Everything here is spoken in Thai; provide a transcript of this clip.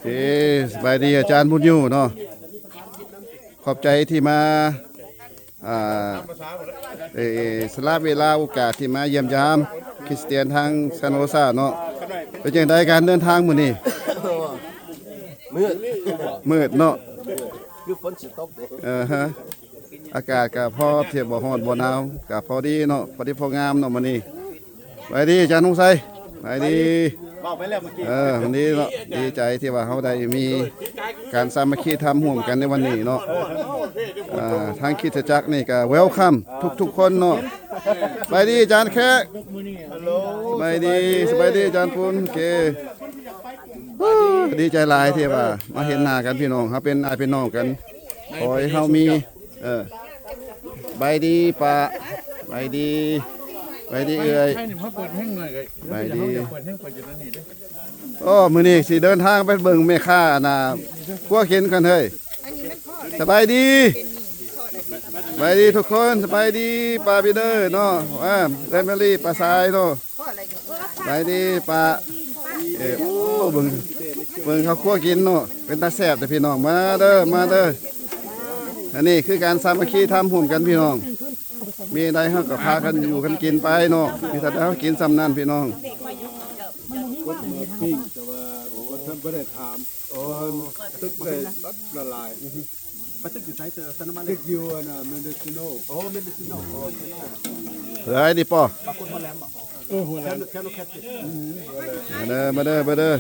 เอ้สบายดีอาจารย์บุญอยู่เนาะขอบใจที่มาอ่าสละเวลาโอกาสที่มาเยี่ยมยามคริสเตียนทางซานโฮซาเนาะเป็นจังไดการเดินทางมื้อนี้มืดเนาะคือฝนสิตกเด้ ฮะอากาศก็พอเทียบบ่ร้อนบ่หนาวก็พอดีเนาะพอดีพองามเนาะมื้อนี้ไปดีอาจารย์นุไสไปดีบอกไปแล้วเมื่อกี้วันนี้เนาะดีใจที่ว่าเขาได้มีการสามัคคีทำร่วมกันในวันนี้เนาะทางคริสตจักรนี่ก็เวลคัมทุกคนเนาะไปดีอาจารย์แค่ไปดีสบายดีอาจารย์ปุณโอเคดีใจหลายที่ว่ามาเห็นหน้ากันพี่น้องเขาเป็นอ้ายเป็นน้องกันขอให้เขามีไปดีปะไปดีไปดีเอ้ยไปดีโอ้มื้อนี้สิเดินทางไปเบิ่งแม่ค้าน่ะพวกเห็นกันเฮ้ยสบายดีสบายดีทุกคนสบายดีป้าพี่เด้อเนาะว่าเรนเมลี่ป้าสายเนาะสบายดีป้าโอ้เบิ่งเขาคั่วกินเนาะเป็นตาแซ่บแต่พี่น้องมาเด้อมาเด้ออันนี้คือการสามัคคีทำร่วมกันพี่น้องมีใดเฮาก็พากันอยู่กันกินไปเนาะมีแต่เฮากินซ้ำนั่นพี่น้องปิ้งแต่ว่าท่านไม่ได้ถามตึกเลยละลายไปตึกอยู่ไซต์สนามตึกอยู่นะเมดิซิโนเมดิซิโนเฮ้ยดิป่อหัวแหลมแค่ลูกแคทมาเด้อมาเด้อ